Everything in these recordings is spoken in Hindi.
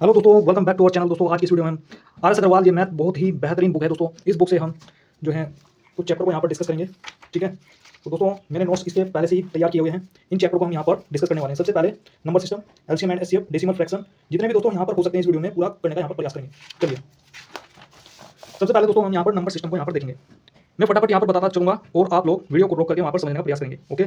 हेलो दोस्तों, welcome back to our channel. दोस्तों आज की इस वीडियो में हम आर.एस. अग्रवाल ये मैथ बहुत ही बेहतरीन बुक है दोस्तों। इस बुक से हम जो है कुछ चैप्टर को यहाँ पर डिस्कस करेंगे। ठीक है, तो दोस्तों मैंने नोट्स इसके पहले से ही तैयार किए हुए हैं। इन चैप्टर को हम यहाँ पर डिस्कस करने वाले हैं। सबसे पहले number system, LCM and HCF, decimal fraction, जितने भी दोस्तों यहाँ पर हो सकते हैं इस वीडियो में पूरा करने का यहाँ पर प्रयास करेंगे। चलिए, सबसे पहले दोस्तों हम यहाँ पर नंबर सिस्टम को यहाँ पर देखेंगे। मैं फटाफट यहाँ पर बताता चलूंगा और आप लोग वीडियो को रोक करके वहाँ पर समझने का प्रयास करेंगे। ओके,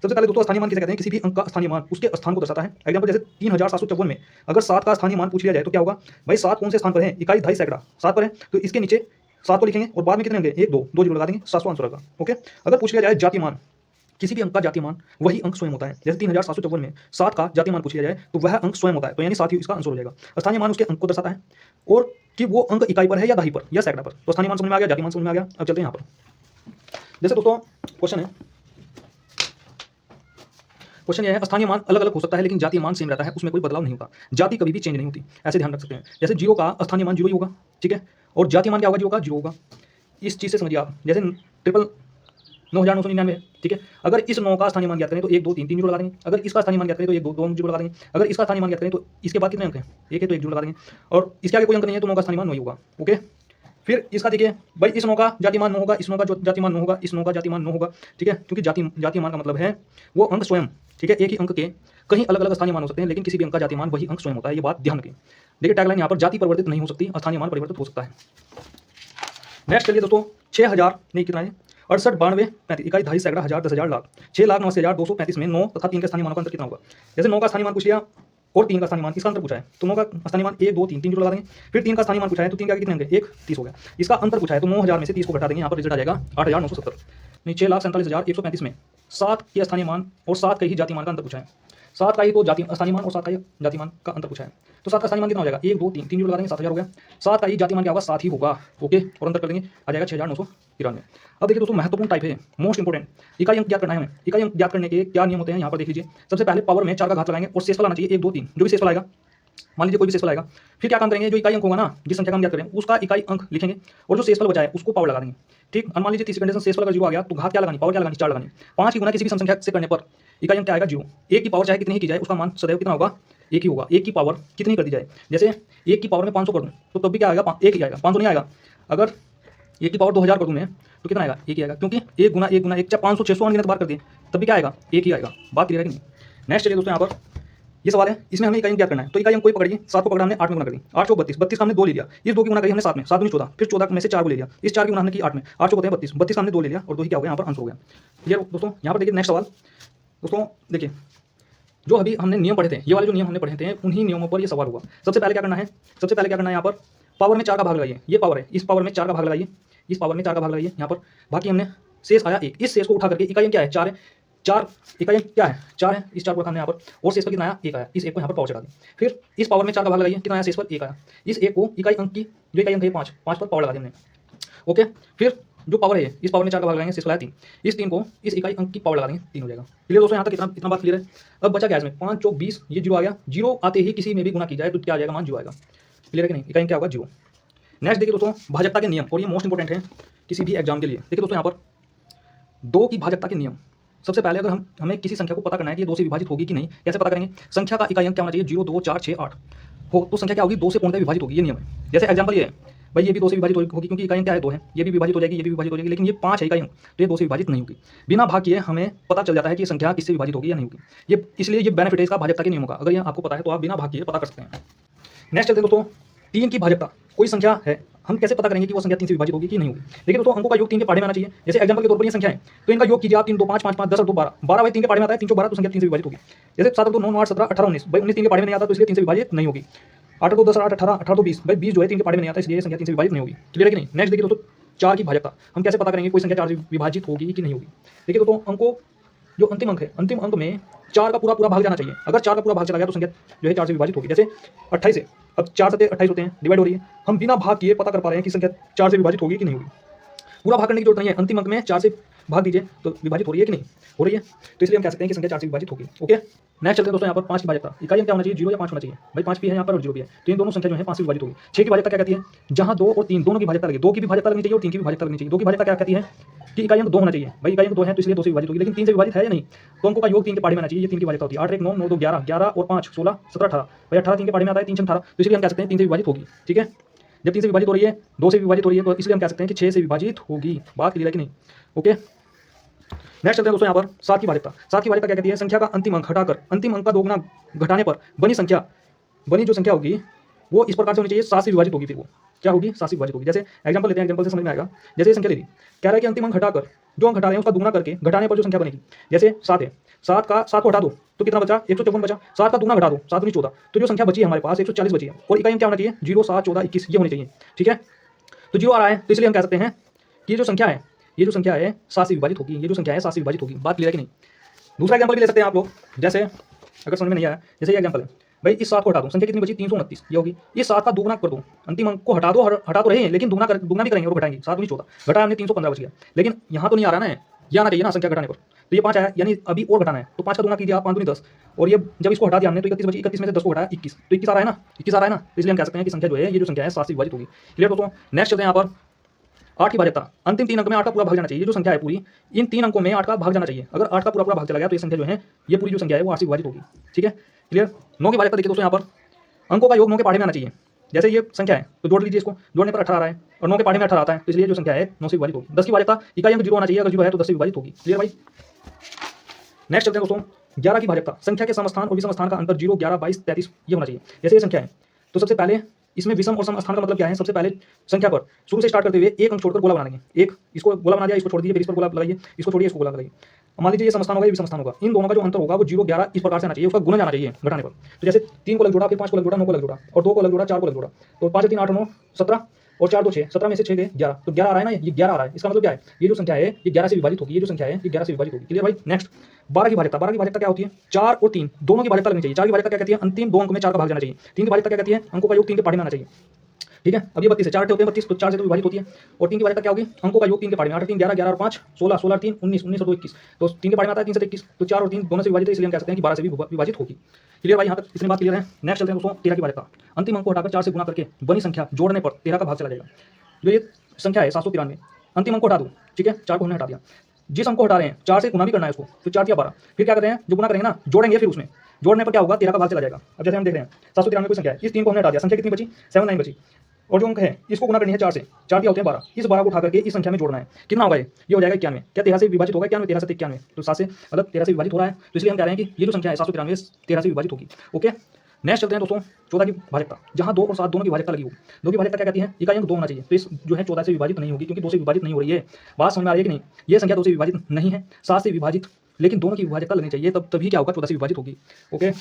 सबसे पहले दोस्तों स्थानीय मान किसे कहते हैं? किसी भी अंक का स्थानीय मान उसके स्थान को दर्शाता है। एग्जांपल जैसे 3754 में अगर 7 का स्थानीय मान पूछ लिया जाए तो क्या होगा भाई? 7 कौन से स्थान पर है? इकाई दहाई सैकड़ा 7 पर है, तो इसके नीचे 7 को लिखेंगे और बाद में कितने होंगे? 1 2 2 जीरो लगा देंगे, 700 आंसर होगा। ओके, अगर पूछ लिया जाए जातीय मान, किसी भी अंक का जातीय मान वही अंक स्वयं होता है। जैसे 3754 में 7 का जातीय मान पूछ लिया जाए तो वह अंक स्वयं होता है, तो यानी 7 ही इसका आंसर हो जाएगा। स्थानीय मान उसके अंक को दर्शाता है और कि वो अंक इकाई पर है या दहाई पर या सैकड़ा पर। तो स्थानीय मान समझ में आ गया, जातीय मान समझ में आ गया। अब चलते हैं यहाँ पर। जैसे दोस्तों क्वेश्चन ये है, स्थानीय मान अलग अलग हो सकता है लेकिन जातीय मान सेम रहता है, उसमें कोई बदलाव नहीं होता, जाति कभी भी चेंज नहीं होती। ऐसे ध्यान रख सकते हैं। जैसे 0 का स्थानीय मान 0 ही होगा, ठीक है, और जातीय मान क्या होगा? 0 का 0 होगा। इस चीज़ से समझिए आप। जैसे 99999, ठीक है, अगर इस 9 का स्थानीय मान ज्ञात करें तो 1 2 3 3 जीरो लगा देंगे। अगर इसका स्थानीय मान ज्ञात करें तो 1 2 2 जीरो लगा देंगे। अगर इसका स्थानीय मान ज्ञात करें तो इसके बाद कितने अंक हैं? 1 है तो 1 जीरो लगा देंगे। और इसके आगे कोई अंक नहीं है तो 9 का स्थानीय मान 9 ही होगा। ओके, फिर इसका देखिए भाई, इस 9 का जातीय मान 9 होगा, इस 9 का जातीय मान 9 होगा, इस 9 का जातीय मान 9 होगा। ठीक है, क्योंकि जातीय मान का मतलब है वो अंक स्वयं, ठीक है, एक ही अंक के कहीं अलग अलग स्थानीय मान हो सकते हैं लेकिन किसी भी अंक का जातीय मान वही अंक स्वयं होता है। ये बात ध्यान रखें। देखिए टैगलाइन यहाँ पर, जाति परिवर्तित नहीं हो सकती, स्थानीय मान परिवर्तित हो सकता है। नेक्स्ट चलिए दोस्तों, 6000 नहीं कितना है, 68 92 35 इकाई दहाई सैकड़ा हजार 10,000 लाख। 6,89,235 में 9 तथा 3 के स्थानीय मानों का अंतर कितना होगा? जैसे 9 का स्थानीय मान पूछ लिया और 3 का स्थानीय मान, इसका अंतर पूछा है तो 9 का स्थानीय मान 1 2 3 3 जीरो लगा देंगे। फिर 3 का स्थानीय मान पूछा है तो 3 के आगे कितने होंगे? 1 30 हो गया। इसका अंतर पूछा है तो 9000 में से 30 को घटा देंगे, यहाँ पर रिजल्ट आ जाएगा 8,970। नहीं, 6,47,135 में 7 के स्थानीय मान और 7 का ही जातीय मान का अंतर पूछा है। 7 का ही तो जातीय स्थानीय मान और 7 का ही जातीय मान का अंतर पूछा है, तो 7 का स्थानीय मान कितना हो जाएगा? 1 2 3 3 जीरो लगा देंगे, 7,000 हो गया। 7 का ही जातीय मान क्या होगा? 7 ही होगा। ओके, और अंतर कर देंगे, आ जाएगा 6,993। अब देखिए दोस्तों, महत्वपूर्ण टाइप है, मोस्ट इंपोर्टेंट। इकाई अंक ज्ञात करना है हमें। इकाई अंक ज्ञात करने के क्या नियम होते हैं यहाँ पर देख लीजिए। सबसे पहले पावर में 4 का घात लगाएंगे और शेषफल आना चाहिए 1 2 3, जो भी शेषफल आएगा, मान लीजिए कोई भी शेषफल आएगा। फिर क्या काम करेंगे? जो इकाई अंक होगा ना, जिस संख्या का हम ज्ञात करें उसका इकाई अंक लिखेंगे और जो शेषफल बचा है उसको पावर लगा देंगे। ठीक, और मान लीजिए तीसरी कंडीशन, शेषफल अगर 0 आ गया तो घात क्या लगानी? पावर क्या लगानी? 4 लगानी। 5 की गुना किसी भी सम संख्या से करने पर इकाई अंक क्या आएगा? 0। 1 की पावर चाहे कितनी ही की जाए उसका मान सदैव कितना होगा? 1 ही होगा। 1 की पावर कितनी कर दी जाए, जैसे 1 की पावर में 500 कर दूं तो तब भी क्या आएगा? 1 ही आएगा, 500 नहीं आएगा। अगर 1 की पावर 2000 कर दूं मैं तो कितना आएगा? 1 ही आएगा, क्योंकि 1 गुना 1 गुना 1 चाहे 500 600 अनगिनत बार कर दिए तब भी क्या आएगा? 1 ही आएगा। बात क्लियर है कि नहीं? नेक्स्ट चलिए दोस्तों, यहाँ पर ये सवाल है, इसमें हमें इकाई अंक ज्ञात करना है। तो इकाई अंक कोई पकड़िए, 7 को पकड़ा हमने, 8 में गुना कर दी, 8 को 32, 32 का हमने 2 ले लिया, इस 2 की गुना करी हमने 7 में, 7 दूनी 14, फिर 14 में से 4 को ले लिया, इस 4 की गुना हमने की 8 में, 8 होते हैं 32, 32 का हमने 2 ले लिया और 2 ही क्या हो गया? यहाँ पर आंसर हो गया। क्लियर दोस्तों? यहाँ पर देखिए नेक्स्ट सवाल। दोस्तों देखिए, जो अभी हमने नियम पढ़े थे, ये वाले जो नियम हमने पढ़े थे उन्हीं नियमों पर ये सवाल होगा। सबसे पहले क्या करना है? सबसे पहले क्या करना है? यहाँ पर पावर में 4 का भाग लगाइए, ये पावर है, इस पावर में 4 का भाग लगाइए, इस पावर में 4 का भाग लगाइए यहाँ पर। बाकी हमने शेष आया 1, इस शेष को उठा करके इकाई अंक क्या है? 4 है, 4 इकाई अंक क्या है? 4 है, इस 4 को रखा हमने यहाँ पर और शेष पर कितना आया? 1 आया, इस 1 को यहाँ पर पावर चढ़ा दी। फिर इस पावर में 4 का भाग लगाइए, कितना आया? शेष पर 1 आया, इस 1 को इकाई अंक की, जो इकाई अंक है 5, 5 पर पावर लगा दी हमने। ओके, फिर जो पावर है इस पावर में 4 का भाग लगाएंगे, शेष वाला 3, इस 3 को इस इकाई अंक की पावर लगा देंगे, 3 हो जाएगा। क्लियर दोस्तों? यहाँ तक इतना बात क्लियर है। अब बचा क्या इसमें? 5 चौक 20, ये 0 आ गया, 0 आते ही किसी में भी गुना की जाए तो क्या आ जाएगा? मान 0 आएगा। क्लियर है कि नहीं? इकाई क्या होगा? 0। नेक्स्ट देखिए दोस्तों, भाजकता के नियम, और ये मोस्ट इंपोर्टेंट है किसी भी एग्जाम के लिए। देखिए दोस्तों, यहाँ पर 2 की भाजकता के नियम। सबसे पहले अगर हमें किसी संख्या को पता करना है कि ये 2 से विभाजित होगी कि नहीं, कैसे पता करेंगे? संख्या का इकाई अंक क्या होना चाहिए? 0 2 4 6 8 हो तो संख्या क्या होगी? 2 से पूर्णतः विभाजित होगी, ये नियम है। जैसे एग्जाम्पल ये है भाई, ये भी 2 से विभाजित होगी क्योंकि इकाई अंक क्या है? 2 है, ये भी विभाजित हो जाएगी, ये भी विभाजित हो जाएगी, लेकिन ये 5 है इकाई अंक तो ये 2 से विभाजित नहीं होगी। बिना भाग किए हमें पता चल जाता है कि ये संख्या किससे विभाजित होगी या नहीं होगी। ये इसलिए ये बेनिफिट है इसका भाजकता के नियमों का। अगर ये आपको पता है तो आप बिना भाग किए पता कर सकते हैं। नेक्स्ट चलते हैं दोस्तों, 3 की भाजकता। कोई संख्या है, हम कैसे पता करेंगे कि वो संख्या 3 से विभाजित होगी कि नहीं होगी? देखिए दोस्तों, अंकों का योग 3 के पहाड़े में आना चाहिए। जैसे एग्जांपल के तौर पर ये संख्या है तो इनका योग कीजिए आप, 3 2 5 5 5 10 और 2 12, 12 भाई 3 के पहाड़े में आता है, 3 4 12 तो संख्या 3 से विभाजित होगी। जैसे 7 2 9 9 8 17 18 19, भाई 19 3 के पहाड़े में नहीं आता तो इसलिए 3 से विभाजित नहीं होगी। 8 2 10 8 18 18 2 20, भाई 20 जो है 3 के पहाड़े में नहीं आता इसलिए ये संख्या 3 से विभाजित नहीं होगी। क्लियर है कि नहीं? नेक्स्ट देखिए दोस्तों, 4 की भाजकता। हम कैसे पता करेंगे कोई संख्या 4 से विभाजित होगी कि नहीं होगी? देखिए दोस्तों, अंकों जो अंतिम अंक है, अंतिम अंक में 4 का पूरा भाग जाना चाहिए। अगर 4 का पूरा भाग चला गया तो संख्या जो है 4 से विभाजित होगी। जैसे 28 है, अब 4 सत्ते 28 होते हैं, डिवाइड हो रही है, हम बिना भाग किए पता कर पा रहे हैं कि संख्या 4 से विभाजित होगी कि नहीं होगी। पूरा भाग करने की जरूरत नहीं है, अंतिम अंक में 4 से भाग दीजिए तो विभाजित हो रही है कि नहीं, हो रही है। तो इसलिए हम कह सकते हैं कि संख्या 4 से विभाजित होगी। ओके, नेक्स्ट चलते हैं दोस्तों, यहाँ पर 5 की भाज्यता। इकाई अंक क्या होना चाहिए, 0 या 5 होना चाहिए। भाई 5 भी है यहाँ पर और 0 भी है, तो इन दोनों संख्या जो है 5 से विभाजित होगी। 6 की भाज्यता क्या कहती है, जहाँ 2 और 3 दोनों की भाज्यता लगे, 2 की भी भाज्यता लगनी चाहिए और 3 की भी भाज्यता लगनी चाहिए। 2 की भाज्यता क्या कहती है कि इकाई अंक 2 होना चाहिए। भाई इकाई अंक 2 है तो इसलिए 2 से विभाजित होगी, लेकिन 3 से विभाजित है या नहीं, तो अंकों का योग 3 के पहाड़े में आना चाहिए। ये 3 की भाज्यता होती है। 8 1 9 9 2 11, 11 और 5 16 17 18। भाई 18 3 के पहाड़े में आता है, 3 6 18, तो इसलिए हम कह सकते हैं 3 से विभाजित होगी। ठीक है, जब 3 से विभाजित हो रही है, 2 से विभाजित हो रही है, तो इसलिए हम कह सकते हैं कि 6 से विभाजित होगी। बात क्लियर है कि नहीं। ओके, नेक्स्ट चलते हैं दोस्तों, यहाँ पर 7 की भाज्यता। 7 की भाज्यता क्या कहती है, संख्या का अंतिम अंक हटाकर अंतिम अंक का दोगुना घटाने पर बनी जो संख्या होगी वो इस प्रकार से होनी चाहिए, 7 से विभाजित होगी। फिर वो क्या होगी, 7 से विभाजित होगी। जैसे एग्जांपल लेते हैं, एग्जांपल से समझ में आएगा। जैसे ये संख्या ले ली, कह रहा है कि अंतिम अंक घटाकर जो अंक हटा रहे हैं उसका दुगुना करके घटाने पर जो संख्या बनेगी, जैसे 7 है, 7 को हटा दो तो कितना बचा, 154 बचा। 7 का दुगुना घटा दो, 7 दूनी 14, तो जो संख्या बची है हमारे पास 140 बची है। और इकाई अंक क्या होना चाहिए, 0 7 14 21 ये होनी चाहिए। ठीक है, तो 0 आ रहा है तो इसलिए हम कह सकते हैं कि ये जो संख्या है 7 से विभाजित होगी। ये जो संख्या है 7 से विभाजित होगी। बात क्लियर है कि नहीं। दूसरा एग्जांपल भी ले सकते हैं आप लोग, जैसे अगर समझ में नहीं आया, जैसे ये एग्जांपल है, भाई इस 7 को हटा दो, संख्या कितनी बची 329 ये होगी। इस 7 का दुगुना कर दो, अंतिम अंक को हटा दो, हटा तो रहे हैं लेकिन दुगुना भी करेंगे और घटाएंगे। 7 दूनी 14 घटाया हमने 315 बच गया, लेकिन यहाँ तो नहीं आ रहा ना, ये आना चाहिए ना संख्या घटाने पर। तो ये 5 आया, यानी अभी और घटाना है, तो 5 का दुगुना कीजिए आप, 5 दूनी 10, और ये जब इसको हटा दिया हमने तो 31 बची, 31 में से 10 को हटाया 21, तो 21 आ रहा है ना, 21 आ रहा है ना। इसलिए हम कह सकते हैं कि संख्या जो है, ये जो संख्या है 7 से विभाजित होगी। क्लियर दोस्तों। नेक्स्ट चलते हैं यहाँ पर 8 की भाज्यता। अंतिम 3 अंक में 8 का पूरा भाग जाना चाहिए। ये जो संख्या है पूरी, इन 3 अंकों में 8 का भाग जाना चाहिए। अगर 8 का पूरा भाग चला गया तो ये संख्या जो है, ये पूरी जो संख्या है वो 8 से विभाजित होगी। ठीक है, क्लियर। 9 की भाज्यता देखिए दोस्तों, यहाँ पर अंकों का योग 9 के पहाड़े में आना चाहिए। जैसे ये संख्या है तो जोड़ लीजिए, इसको जोड़ने पर 18 आ रहा है और 9 के पहाड़े में 18 आता है, तो इसलिए जो संख्या है 9 से विभाजित होगी। 10 की भाज्यता, इकाई अंक 0 आना चाहिए, अगर 0 है तो 10 से विभाजित होगी। क्लियर भाई। नेक्स्ट चलते हैं दोस्तों, 11 की भाज्यता। संख्या के समस्थान और विषम स्थान का अंतर 0 11 22 33 ये होना चाहिए। जैसे ये संख्या है तो सबसे पहले इसमें विषम और समस्थान का मतलब क्या है, सबसे पहले संख्या पर शुरू से स्टार्ट करते हुए एक अंक छोड़कर गोला बना देंगे। एक इसको गोला बना दिया, इसको छोड़ दीजिए, फिर इस पर गोला लगाइए, इसको छोड़िए, इसको गोला लगाइए। मान लीजिए ये समस्थान होगा, ये विषम स्थान होगा। इन दोनों का जो अंतर होगा वो 0 11 इस प्रकार से आना चाहिए, उसका गुणा जाना चाहिए घटाने पर। तो जैसे 3 को अलग जोड़ा, फिर 5 को अलग जोड़ा, 9 को अलग जोड़ा, और 2 को अलग जोड़ा, 4 को अलग जोड़ा, तो 5 3 8 9 17 और 4 2 6, 17 में से 6 गए 11, तो 11 आ रहा है ना, ये 11 आ रहा है। इसका मतलब क्या है, ये जो संख्या है ये 11 से विभाजित होगी। ये जो संख्या है ये 11 से विभाजित होगी। क्लियर भाई। नेक्स्ट 12 की भाज्यता। 12 की भाज्यता क्या होती है, 4 और 3 दोनों की भाज्यता लगनी चाहिए। 4 की भाज्यता क्या कहती है, अंतिम 2 अंक में 4 का भाग जाना चाहिए। 3 की भाज्यता क्या कहती है, अंकों का योग 3 के पहाड़े में आना चाहिए। ठीक है, अब ये 32 है, 4 होते हैं 32, तो 4 से तो विभाजित होती है। और 3 की भाज्यता क्या होगी, अंकों का योग 3 के पहाड़े में, 8 3 11 11 और 5 16 16 3 19 19 और 2 21, तो 3 के पहाड़े में आता है 3 से 21, तो 4 और 3 दोनों से विभाजित है, इसलिए हम कह सकते हैं कि 12 से भी विभाजित होगी। क्लियर भाई, यहाँ तक इतनी बात क्लियर है। नेक्स्ट चलते हैं दोस्तों, 13 की भाज्यता। अंतिम अंक को हटाकर 4 से गुणा करके बनी संख्या जोड़ने पर 13 का भाग चला जाएगा। जो ये संख्या है 793, अंतिम अंक को हटा दो। ठीक है, 4 को हमने हटा दिया, जिस अंक को हटा रहे हैं 4 से गुणा भी करना है उसको, तो 4 या 12, फिर क्या कर रहे हैं, जो गुणा करेंगे ना जोड़ेंगे, फिर उसमें जोड़ने पर क्या होगा, 13 का भाग चला जाएगा। अब जैसे हम देख रहे हैं 793 कोई संख्या है, इस 3 को हमने हटा दिया, संख्या कितनी बची 79 बची, और जो अंक है इसको गुणा करनी है 4 से, 4 क्या होते हैं 12, इस 12 को उठा करके इस संख्या में जोड़ना है। कितना होगा ये हो जाएगा 91। क्या 13 से विभाजित होगा, 91 13 से 91, तो 7 से मतलब 13 से विभाजित हो रहा है, तो इसलिए हम कह रहे हैं कि ये जो संख्या है 793 13 से विभाजित होगी। ओके, नेक्स्ट चलते हैं दोस्तों 14 की भाज्यता। जहाँ 2 और 7 दोनों की भाज्यता लगी हो, 2 की भाज्यता क्या कहती है, इकाई अंक 2 होना चाहिए, तो इस जो है 14 से विभाजित नहीं होगी, क्योंकि 2 से विभाजित नहीं हो रही है। बात समझ में आ रही है कि नहीं। ये संख्या 2 से विभाजित नहीं है, 7 से विभाजित, लेकिन दोनों की विभाज्यता लगनी चाहिए, तभी क्या होगा 14 से विभाजित होगी। ओके,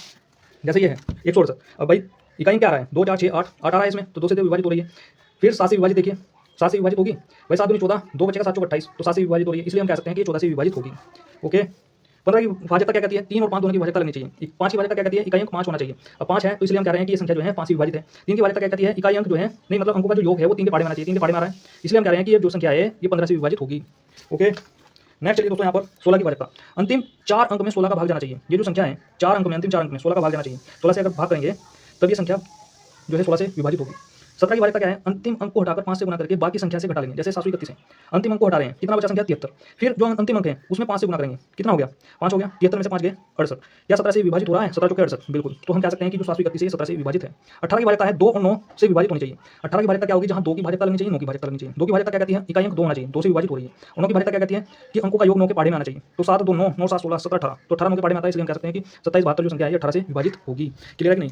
जैसे ये है 168, अब भाई इकाई क्या आ रहा है 2 4 6 8 8 आ रहा है इसमें, तो 2 से तो विभाजित हो रही है। फिर 7 से विभाजित, देखिए 7 से विभाजित होगी, भाई 7 दूनी 14, 2 बचेगा 7 28, तो 7 से विभाजित हो रही है, इसलिए हम कह सकते हैं कि 14 से विभाजित होगी। ओके, 15 की भाज्यता क्या कहती है, 3 और 5 दोनों की भाज्यता लगनी चाहिए। 5 की भाज्यता क्या कहती है, इकाई अंक 5 होना चाहिए। अब 5 है तो इसलिए हम कह रहे हैं कि ये संख्या जो है 5 से विभाजित है। 3 की भाज्यता क्या कहती है, इकाई अंक जो है नहीं मतलब अंकों का जो योग है वो 3 के पहाड़े में आना चाहिए, 3 के पहाड़े में आ रहा है, इसलिए हम कह रहे हैं कि ये जो संख्या है ये 15 से विभाजित होगी। ओके, नेक्स्ट चलिए दोस्तों, यहाँ पर 16 की भाज्यता। अंतिम 4 अंक में 16 का भाग जाना चाहिए। ये जो संख्या है 4 अंक में, अंतिम 4 अंक में 16 का भाग जाना चाहिए। 16 से अगर भाग करेंगे तब ये संख्या जो है 16 से विभाजित होगी। 17 की भाज्यता क्या है, अंतिम अंक को हटाकर 5 से गुणा करके बाकी संख्या से घटा लेंगे। जैसे 731 है, अंतिम अंक को हटा रहे हैं, कितना बचा संख्या 73, फिर जो अंतिम अंक है उसमें 5 से गुणा करेंगे, कितना हो गया 5 हो गया, 73 में से 5 गए 68। या 17 से विभाजित हो रहा है, 17 चौके 68, बिल्कुल। तो हम कह सकते हैं कि जो 731 है 17 से विभाजित है। 18 की भाज्यता है 2 और 9 से विभाजित होनी चाहिए। 18 की भाज्यता क्या होगी, जहाँ 2 की भाज्यता लगनी चाहिए, 9 की भाज्यता लगनी चाहिए। 2 की भाज्यता क्या कहती है, इकाई अंक 2 होना चाहिए, 2 से विभाजित हो रही है। और 9 की भाज्यता क्या कहती है कि अंकों का योग 9 के पहाड़े में आना चाहिए। तो 7 2 9 9 7 16 17 18, तो 18 9 के पहाड़े में आता है, इसलिए हम कह सकते हैं कि 27 72 जो संख्या है 18 से विभाजित होगी। क्लियर है कि नहीं।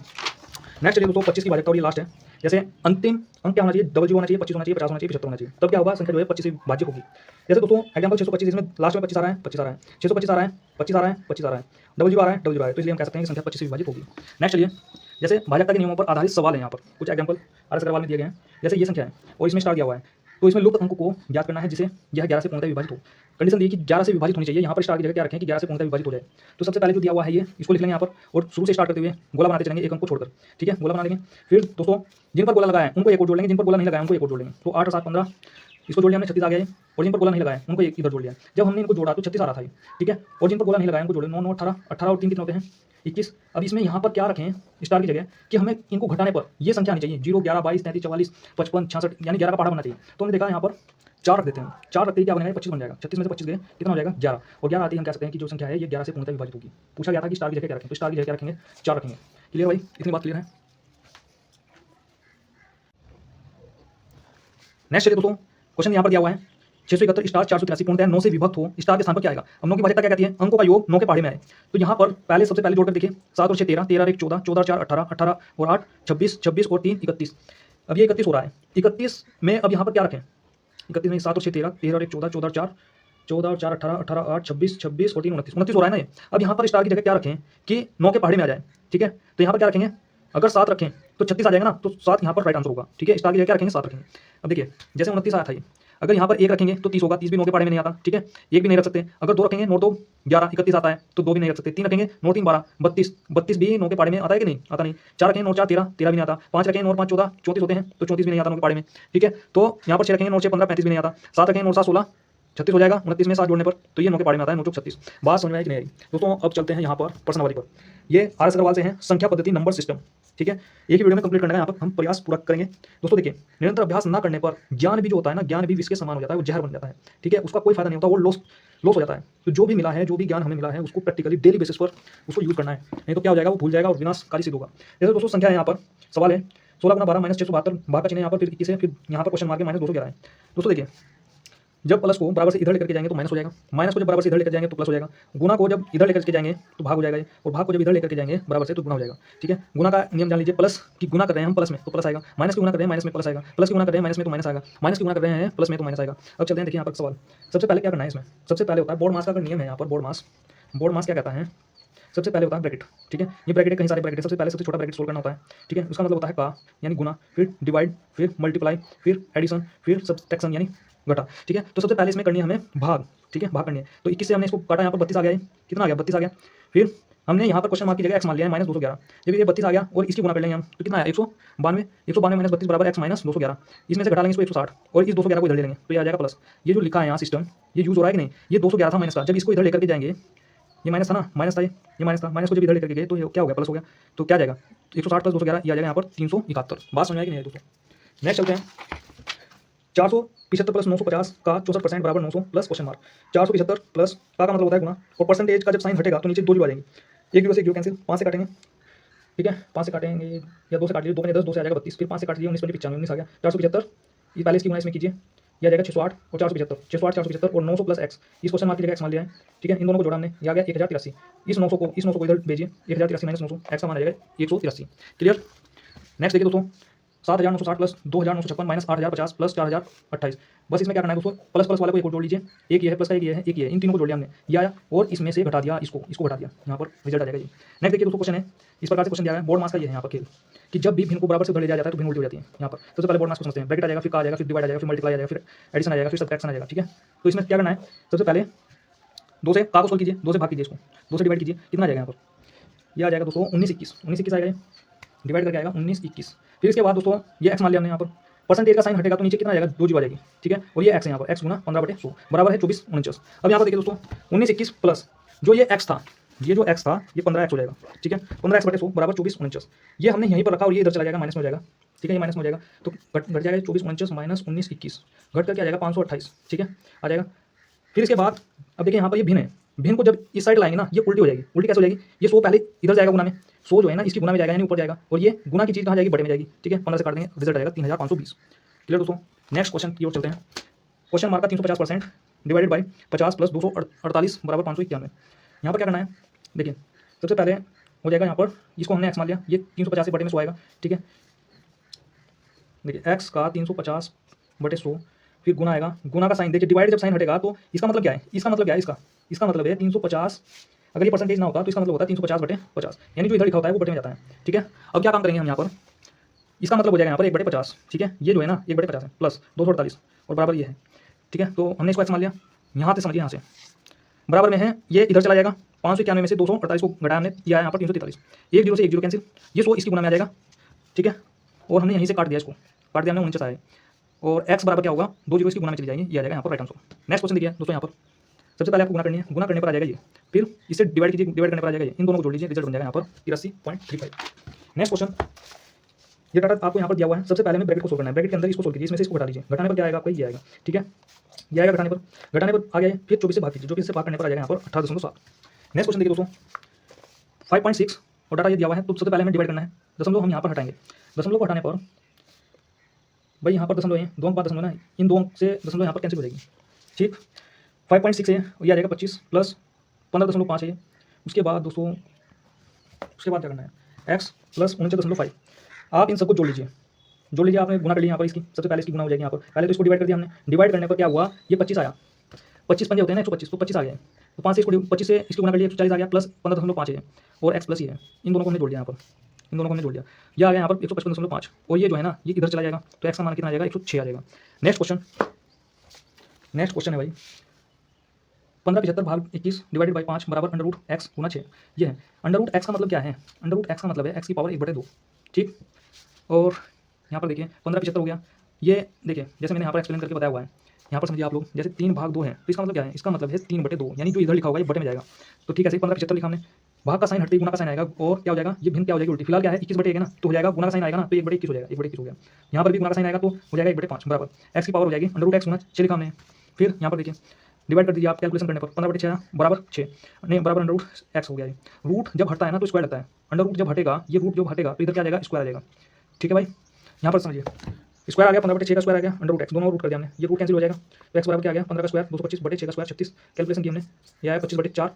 नेक्स्ट चलिए दोस्तों 25 की भाज्यता और ये लास्ट है। जैसे अंतिम अंक क्या होना चाहिए, डबल 0 होना चाहिए, 25 होना चाहिए, 50 होना चाहिए, 75 होना चाहिए, तब क्या होगा संख्या जो है 25 से भाज्य होगी। जैसे दोस्तों एग्जांपल 625, इसमें लास्ट में 25 आ रहा है, 25 आ रहा है, 625 आ रहा है, 25 आ रहा है, 25 आ रहा है, डबल 0 आ रहा है, डबल 0 आ रहा है, तो इसलिए हम कह सकते हैं कि संख्या 25 से विभाजित होगी। नेक्स्ट चलिए, जैसे भाज्यता के नियमों पर आधारित सवाल है, यहाँ पर कुछ एग्जांपल RS अग्रवाल में दिए गए हैं। जैसे ये संख्या है और इसमें स्टार दिया हुआ है, तो इसमें लुप्त अंक को ज्ञात करना है जिसे यह 11 से पूर्णतः विभाजित हो। कंडीशन दी कि 11 से विभाजित होनी चाहिए, यहाँ पर स्टार की जगह क्या रखें कि 11 से पूर्णतः विभाजित हो जाए। तो सबसे पहले जो दिया हुआ है ये इसको लिख लेंगे यहाँ पर, और शुरू से स्टार्ट करते हुए गोला बनाते चलेंगे एक अंक को छोड़कर। ठीक है, गोला बना लेंगे। फिर दोस्तों जिन पर गोला लगाया है उनको एक और जोड़ लेंगे, जिन पर गोला नहीं लगाया उनको एक और जोड़ लेंगे। तो 8 और 7 15, इसको जोड़ लिया हमने 36 आ गया ये, और जिन पर गोला नहीं लगाया उनको एक इधर जोड़ लिया। जब हमने इनको जोड़ा तो 36 आ रहा था ये, ठीक है, और जिन पर गोला नहीं लगाया उनको जोड़े 9 9 18 18 और 3 कितने होते हैं 21। अब इसमें यहाँ पर क्या रखें स्टार की जगह कि हमें इनको घटाने पर ये संख्या आनी चाहिए 0 11 22 33 44 55 66, यानी 11 का पहाड़ा बनना चाहिए। तो हमने देखा यहाँ पर 4 रख देते हैं, 4 रखते ही क्या बनेगा 25 बन जाएगा। 36 में से 25 गए कितना हो जाएगा 11, और 11 आते ही हम कह सकते हैं कि जो संख्या है ये 11 से पूर्णतः विभाजित होगी। पूछा गया था कि स्टार की जगह क्या रखें, तो स्टार की जगह क्या रखेंगे 4 रखेंगे। क्लियर भाई, इतनी बात क्लियर है। नेक्स्ट चलिए दोस्तों, क्वेश्चन यहाँ पर दिया हुआ है 671 स्टार 483 पूर्णतः 9 से विभक्त हो, स्टार के स्थान पर क्या आएगा। अब 9 की भाज्यता क्या कहती है, अंकों का योग 9 के पहाड़े में आए। तो यहाँ पर पहले सबसे पहले जोड़कर देखिए 7 और 6 13, 13 और 1 14, 14 और 4 18, 18 और 8 26, 26 और 3 31। अब ये 31 हो रहा है। 31 में अब यहाँ पर क्या रखें, 31 में 7 और 6 13, 13 और 1 14, 14 और 4 14 और 4 18, 18 8 26, 26 और 3 29, 29 हो रहा है ना ये। अब यहाँ पर स्टार की जगह क्या रखें कि 9 के पहाड़े में आ जाए, ठीक है। तो यहाँ पर क्या रखेंगे, अगर 7 रखें तो 36 आ जाएगा ना, तो 7 यहाँ पर राइट आंसर होगा, ठीक है। स्टार की जगह क्या रखेंगे 7 रखेंगे। अब देखिए जैसे 29 आया था ये, अगर यहाँ पर 1 रखेंगे तो 30 होगा, 30 भी 9 के पहाड़े में नहीं आता, ठीक है, 1 भी नहीं रख सकते। अगर 2 रखेंगे 9 2 11 31 आता है, तो 2 भी नहीं रख सकते। 3 रखेंगे 9 3 12 32, 32 भी 9 के पहाड़े में आता है कि नहीं, आता नहीं। 4 रखेंगे 9 4 13, 13 भी नहीं आता। 5 रखेंगे 9 5 14, 34 होते हैं, तो 34 भी नहीं आता 9 के पहाड़े में, ठीक है। तो यहाँ पर 6 रखेंगे 9 6 15, 35 भी नहीं आता। 7 रखेंगे 9 7 16, 36 हो जाएगा। 29 में 7 जोड़ने पर तो ये 9 के पहाड़े में आता है, 9 चौक 36। बात समझ में आई कि नहीं आई दोस्तों। अब चलते हैं यहाँ पर प्रश्नावली पर। ये आर एस अग्रवाल से हैं, संख्या पद्धति नंबर सिस्टम, ठीक है। एक ही वीडियो में कंप्लीट करने का यहाँ पर हम प्रयास पूरा करेंगे दोस्तों। देखिए निरंतर अभ्यास ना करने पर ज्ञान भी जो होता है ना, ज्ञान भी विष के समान हो जाता है, वो जहर बन जाता है, ठीक है। उसका कोई फायदा नहीं होता, वो लॉस हो जाता है। तो जो भी मिला है, जो भी ज्ञान हमें मिला है, उसको प्रैक्टिकली डेली बेसिस पर उसको यूज करना है, नहीं तो क्या हो जाएगा, वो भूल जाएगा और विनाशकारी सिद्ध होगा। जैसे दोस्तों संख्या है यहाँ पर, सवाल है 16 गुना 12 माइनस 672, भाग का चिन्ह यहाँ पर फिर 21 है, फिर यहाँ पर क्वेश्चन मार्क माइनस 211 है। दोस्तों देखिए जब प्लस को बराबर से इधर लेकर के जाएंगे तो माइनस हो जाएगा, माइनस को जब बराबर से इधर लेकर जाएंगे तो प्लस हो जाएगा, गुना को जब इधर लेकर के जाएंगे तो भाग हो जाएगा, और भाग को जब इधर लेकर के जाएंगे बराबर से तो गुना हो जाएगा, ठीक है। गुना का नियम जान लीजिए, प्लस की गुना कर रहे हैं हम प्लस में तो प्लस आएगा, माइनस की गुना कर रहे हैं माइनस में प्लस आएगा, प्लस की गुना कर रहे हैं माइनस में तो माइनस आएगा, माइनस की गुना कर रहे हैं प्लस में तो माइनस आएगा। अब चलते हैं देखिए यहाँ पर सवाल। सबसे पहले क्या करना है इसमें, सबसे पहले होता है बोर्ड मास का अगर नियम है यहाँ पर, बोर्ड मास क्या कहता है, सबसे पहले होता है ब्रैकेट, ठीक है। ये ब्रैकेट है, कहीं सारे ब्रैकेट है, सबसे पहले सबसे छोटा ब्रैकेट सोल्व करना होता है, ठीक है। उसका मतलब होता है का यानी गुना, फिर डिवाइड, फिर मल्टीप्लाई, फिर एडिशन, फिर सब्ट्रैक्शन यानी घटा, ठीक है। तो सबसे पहले इसमें करनी है हमें भाग, ठीक है, भाग करनी है। तो 21 से हमने इसको काटा, यहाँ पर 32 आ गया, कितना आ गया 32 आ गया। फिर हमने यहाँ पर क्वेश्चन मार्क की जगह एक्स मान लिया है माइनस 211। जब ये 32 आ गया और इसकी गुना कर लेंगे हम तो कितना आया 192, 192 माइनस 32 बराबर एक्स माइनस 211। इसमें से घटा लेंगे इसको 160 और इस 211 को इधर ले लेंगे तो ये आ जाएगा प्लस। ये जो लिखा है यहाँ सिस्टम ये यूज हो रहा है कि नहीं, ये 211 था माइनस का, जब इसको इधर लेकर के जाएंगे, ये माइनस था ना, माइनस था ये माइनस था, माइनस को जब इधर लेकर के गए तो ये क्या हो गया प्लस हो गया। तो क्या जाएगा 160 प्लस 211, ये आ जाएगा यहाँ पर 371। बात समझ में आई कि नहीं दोस्तों। नेक्स्ट चलते हैं 475 प्लस 950 का 64% बराबर 900 प्लस क्वेश्चन मार्क। 475 प्लस का मतलब होता है गुना, और परसेंटेज का जब साइन हटेगा तो नीचे 2 जीरो आ जाएंगी, एक जीरो से एक जीरो कैंसिल, 5 से काटेंगे, ठीक है, 5 से काटेंगे या 2 से काट लीजिए, 2 में 10, 2 से आ जाएगा 32, फिर 5 से काट लीजिए 19 25 95 19 आ गया। 475 ये पहले इसकी गुना इसमें कीजिए, यह आ जाएगा 608 और 475, 608 475 और 900 प्लस एक्स, इस क्वेश्चन मार्क की जगह एक्स मान लिया है, ठीक है। इन दोनों को जोड़ा हमने, ये आ गया 1083। इस 900 को इधर भेजिए, 1083 माइनस 900, एक्स का मान आ जाएगा 183। क्लियर। नेक्स्ट देखिए दोस्तों 7960 प्लस 2956 माइनस 8050 प्लस 4028। बस इसमें क्या करना है दोस्तों, प्लस प्लस वाले को एक और जोड़ लीजिए, एक ये है प्लस का, एक ये है, एक ये है, इन तीनों को जोड़ लिया हमने, ये आया और इसमें से घटा दिया, इसको घटा दिया, यहाँ पर रिजल्ट आ जाएगा ये। नेक्स्ट देखिए दोस्तों क्वेश्चन है, इस प्रकार से क्वेश्चन दिया है, बोर्ड मास का ये है यहाँ पर खेल कि जब भी भिन्न को बराबर से उधर ले जाया जाता है तो भिन्न उल्टी हो जाती है। यहाँ पर सबसे पहले बोर्ड मास को समझते हैं, ब्रैकेट आ जाएगा, फिर का आ जाएगा, फिर डिवाइड आ जाएगा, फिर मल्टीप्लाई आ जाएगा, फिर एडिशन आ जाएगा, फिर सब्ट्रैक्शन आ जाएगा, ठीक है। तो इसमें क्या करना है, सबसे पहले 2 से का को सोल्व कीजिए, 2 से भाग कीजिए, इसको 2 से डिवाइड कीजिए, कितना आ जाएगा यहाँ पर, ये आ जाएगा दोस्तों 19 21 आएगा, डिवाइड करके आएगा 19 21। फिर इसके बाद दोस्तों ये एक्स मान लिया हमने, यहाँ पर परसेंटेज का साइन हटेगा तो नीचे कितना आ जाएगा 2 जीरो आ जाएगी, ठीक है। और ये एक्स है यहाँ पर, एक्स गुना 15/100 बराबर है 24 49। अब यहाँ पर देखिए दोस्तों 19 21 प्लस जो ये एक्स था, ये जो एक्स था ये 15x हो जाएगा, ठीक है, 15x/100 बराबर 24 49। ये हमने यहीं पर रखा और ये इधर चला जाएगा, माइनस में हो जाएगा, ठीक है, ये माइनस में हो जाएगा तो घट जाएगा 24 49 माइनस 19 21, घट करके आ जाएगा 528, ठीक है, आ जाएगा। फिर इसके बाद अब देखिए यहाँ पर ये भिन्न है, भिन्न को जब इस साइड लाएंगे ना ये उल्टी हो जाएगी, उल्टी कैसे हो जाएगी, ये 100 पहले इधर जाएगा गुना में, 100 जो है ना इसकी गुना में जाएगा यानी ऊपर जाएगा, और ये गुना की चीज़ कहाँ जाएगी बड़े में जाएगी, ठीक है, 15 से काट देंगे रिजल्ट आएगा 3520। क्लियर दोस्तों। नेक्स्ट क्वेश्चन की ओर चलते हैं। क्वेश्चन मार्क का 350% डिवाइडेड बाई 50 प्लस 248 बराबर 591। यहाँ पर क्या करना है, देखिए सबसे पहले हो जाएगा यहाँ पर, इसको हमने एक्स मान लिया, ये 350 से बटे में 100 आएगा, ठीक है। देखिए एक्स का 350/100 फिर गुना आएगा, गुना का साइन देखिए, डिवाइड जब साइन हटेगा तो इसका मतलब क्या है, इसका मतलब क्या है, इसका मतलब है 350, अगर ये परसेंटेज ना होता तो इसका मतलब होता है 350/50, यानी जो इधर लिखा होता है वो बटे में जाता है, ठीक है। अब क्या काम करेंगे हम यहाँ पर, इसका मतलब हो जाएगा यहाँ पर 1/50, ठीक है, ये जो है ना 1/50 है प्लस 248 और बराबर ये है, ठीक है। तो हमने इसको एक्स मान लिया, यहाँ से समझिए, यहाँ से बराबर में है, ये इधर चला जाएगा, 591 में से 248 को घटाया हमने, यह यहाँ पर 343, एक जीरो से एक जीरो कैंसिल, ये 100 इसकी गुना में आ जाएगा, ठीक है। और हमने यहीं से काट दिया, इसको काट दिया हमने 49 आया, और x बराबर क्या होगा, 2 जीरो इसकी गुना में चली जाएंगी, ये आ जाएगा यहाँ पर राइट आंसर। नेक्स्ट क्वेश्चन देखिए दोस्तों, यहाँ पर सबसे पहले आपको गुना करनी है, गुना करने पर आ जाएगा ये, फिर इससे डिवाइड कीजिए, डिवाइड करने पर आ जाएगा ये, इन दोनों को जोड़ लीजिए, रिजल्ट बन जाएगा यहाँ पर 83.35। नेक्स्ट क्वेश्चन, ये डाटा आपको यहाँ पर दिया हुआ है, सबसे पहले हमें ब्रैकेट को सोल्व करना है, ब्रैकेट के अंदर इसको सोल्व कीजिए, इसमें से इसको घटा लीजिए, घटाने पर क्या आएगा आपका ये आएगा, ठीक है, ये आएगा घटाने पर आ गया, फिर 24 से भाग कीजिए, 24 से भाग करने पर आ जाएगा यहाँ पर 18.7। नेक्स्ट क्वेश्चन देखिए दोस्तों 5.6 और डाटा ये दिया हुआ है, तो सबसे पहले हमें डिवाइड करना है, दशमलव हम यहाँ पर हटाएंगे, दशमलव को हटाने पर भाई यहाँ पर दशमलव है, 2 अंक बाद दशमलव ना, इन 2 अंक से दशमलव यहाँ पर कैंसिल हो जाएगी, ठीक। 5.6 है, ये आ जाएगा 25 प्लस 15.5 है, उसके बाद दोस्तों उसके बाद क्या करना है, x प्लस 49.5। आप इन सबको जोड़ लीजिए, आपने गुना कर लिया यहाँ पर, इसकी सबसे पहले इसकी गुना हो जाएगी यहाँ पर, पहले तो इसको डिवाइड कर दिया हमने, डिवाइड करने पर क्या हुआ, ये 25 आया, 25 पंजे होते हैं ना 125, तो 25 आ गया, तो 5 से इसको 25 से इसकी गुना कर लिया 140 आ गया, प्लस 15.5 है, और x प्लस ये है, इन दोनों को हमने जोड़ दिया यहाँ पर, इन दोनों को हमने जोड़ दिया, ये आ गया यहाँ पर 155.5, और ये जो है ना ये इधर चला जाएगा, तो x का मान कितना आ जाएगा, 106 आ जाएगा। नेक्स्ट क्वेश्चन है भाई 1575 भाग 21 डिवाइडेड बाई 5 बराबर अंडर रूट एक्स गुना 6, ये है अंडर रूट एक्स का मतलब क्या है, अंडर रूट एक्स का मतलब है एक्स की पावर 1/2, ठीक। और यहाँ पर देखिए 1575 हो गया, ये देखिए जैसे मैंने यहाँ पर एक्सप्लेन करके बताया हुआ है, यहाँ पर समझिए आप लोग, जैसे 3 भाग 2 है तो इसका मतलब क्या है, इसका मतलब है 3/2, यानी जो इधर लिखा होगा ये बटे में जाएगा, तो ठीक है, 1575 लिखा हमने, भाग का साइन हटते ही गुना का साइन आएगा, और क्या हो जाएगा, ये भिन्न क्या हो जाएगी उल्टी, फिलहाल क्या है 21/1 है ना, तो हो जाएगा गुना का साइन आएगा ना, तो 1/21 हो जाएगा, 1/21 हो गया, यहाँ पर भी गुना का साइन आएगा तो हो जाएगा 1/5 बराबर एक्स की पावर हो जाएगी अंडर रूट एक्स गुना 6 लिखा हमने, फिर यहाँ पर देखिए डिवाइड कर दीजिए आप कैलकुलेशन करने पर, 15/6 बराबर 6 नहीं बराबर अंडर रूट एक्स हो गया, रूट जब हटता है ना तो स्क्वायर लगता है, अंडर रूट जब हटेगा, ये रूट जब हटेगा तो इधर क्या आ जाएगा, स्क्वायर आ जाएगा, ठीक है भाई। यहाँ पर समझिए स्क्वायर आ गया, 15/6 का स्क्वायर आ गया, अंडर रूट एक्स, दोनों रूट कर दिया हमने, ये रूट कैंसिल हो जाएगा, तो एक्स बराबर क्या आ गया, 15 का स्क्वायर 225/6 का स्क्वायर 36, कैलकुलेशन की हमने, ये आया 25/4।